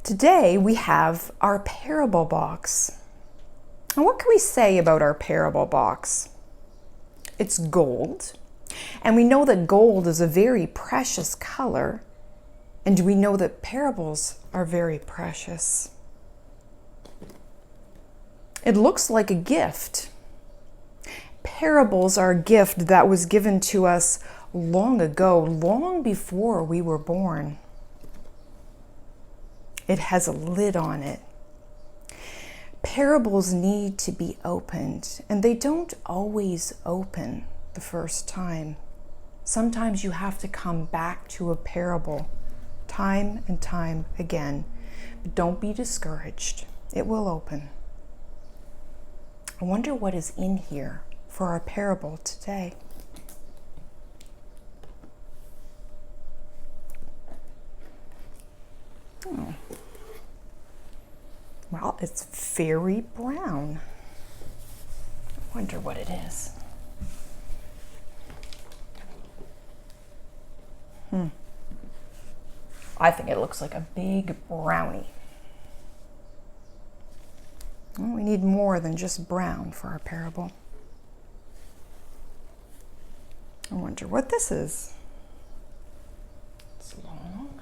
Today we have our parable box. And what can we say about our parable box? It's gold. And we know that gold is a very precious color. And we know that parables are very precious. It looks like a gift. Parables are a gift that was given to us long ago, long before we were born. It has a lid on it. Parables need to be opened, and they don't always open the first time. Sometimes you have to come back to a parable time and time again. But don't be discouraged. It will open. I wonder what is in here for our parable today. Well, it's very brown. I wonder what it is. I think it looks like a big brownie. Well, we need more than just brown for our parable. I wonder what this is. It's long.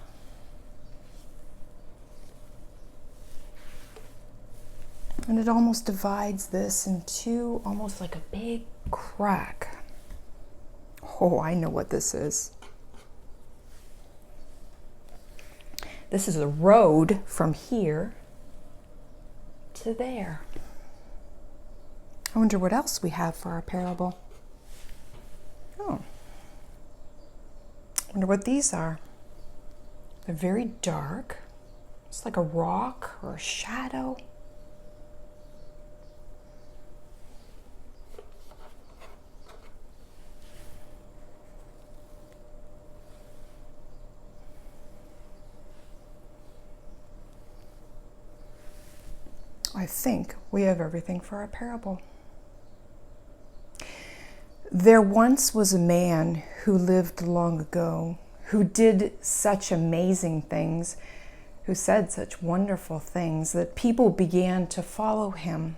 And it almost divides this into almost like a big crack. Oh, I know what this is. This is a road from here to there. I wonder what else we have for our parable. Oh. I wonder what these are. They're very dark. It's like a rock or a shadow. I think we have everything for our parable. There once was a man who lived long ago, who did such amazing things, who said such wonderful things that people began to follow him.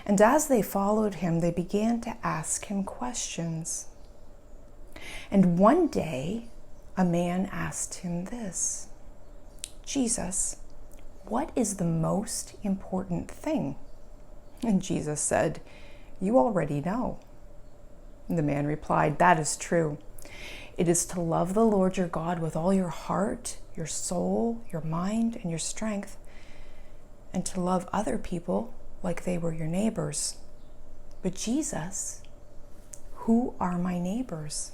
And as they followed him, they began to ask him questions. And one day, a man asked him this: Jesus, what is the most important thing? And Jesus said, you already know. And the man replied, that is true. It is to love the Lord your God with all your heart, your soul, your mind, and your strength, and to love other people like they were your neighbors. But Jesus, who are my neighbors?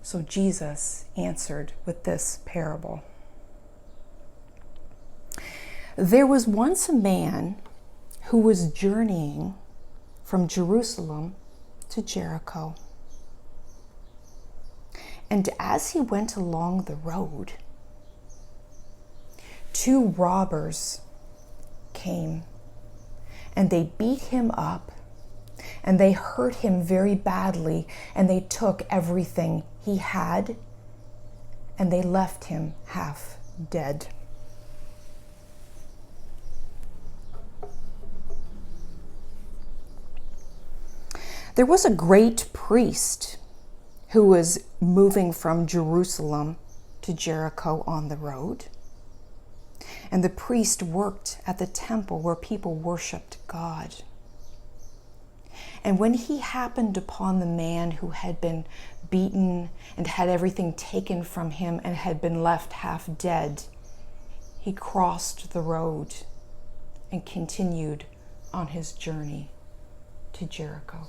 So Jesus answered with this parable. There was once a man who was journeying from Jerusalem to Jericho. And as he went along the road, two robbers came, and they beat him up, and they hurt him very badly, and they took everything he had, and they left him half dead. There was a great priest who was moving from Jerusalem to Jericho on the road. And the priest worked at the temple where people worshiped God. And when he happened upon the man who had been beaten and had everything taken from him and had been left half dead, he crossed the road and continued on his journey to Jericho.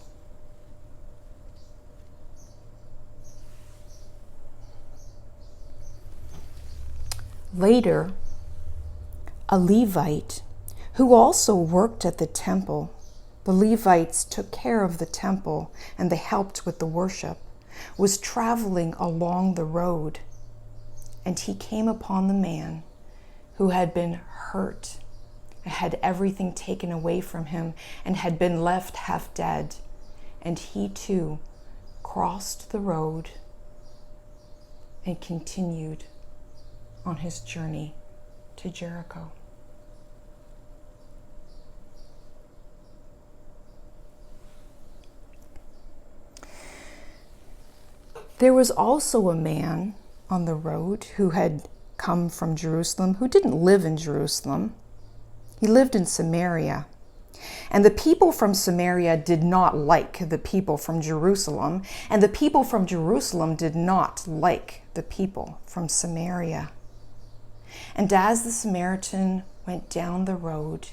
Later, a Levite who also worked at the temple, the Levites took care of the temple and they helped with the worship, was traveling along the road, and he came upon the man who had been hurt, had everything taken away from him, and had been left half dead. And he too crossed the road and continued on his journey to Jericho. There was also a man on the road who had come from Jerusalem, who didn't live in Jerusalem. He lived in Samaria. And the people from Samaria did not like the people from Jerusalem, and the people from Jerusalem did not like the people from Samaria. And as the Samaritan went down the road,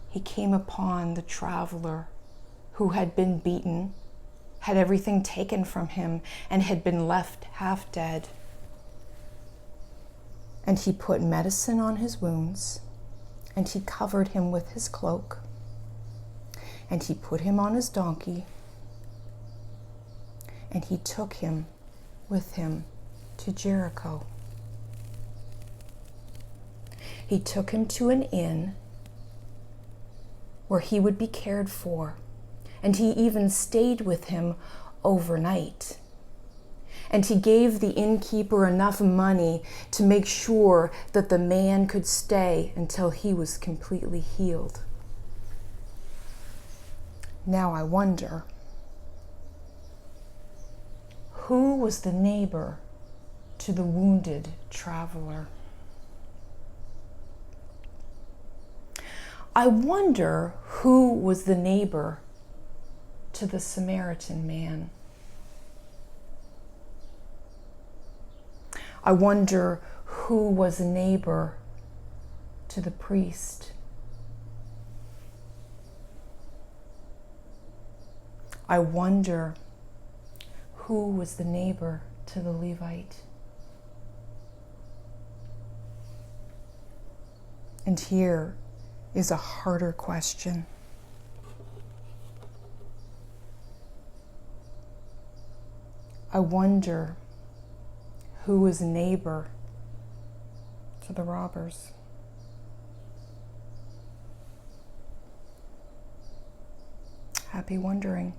he came upon the traveler who had been beaten, had everything taken from him, and had been left half dead. And he put medicine on his wounds, and he covered him with his cloak, and he put him on his donkey, and he took him with him to Jericho. He took him to an inn where he would be cared for, and he even stayed with him overnight. And he gave the innkeeper enough money to make sure that the man could stay until he was completely healed. Now I wonder, who was the neighbor to the wounded traveler? I wonder who was the neighbor to the Samaritan man. I wonder who was a neighbor to the priest. I wonder who was the neighbor to the Levite. And here is a harder question. I wonder who was a neighbor to the robbers. Happy wondering.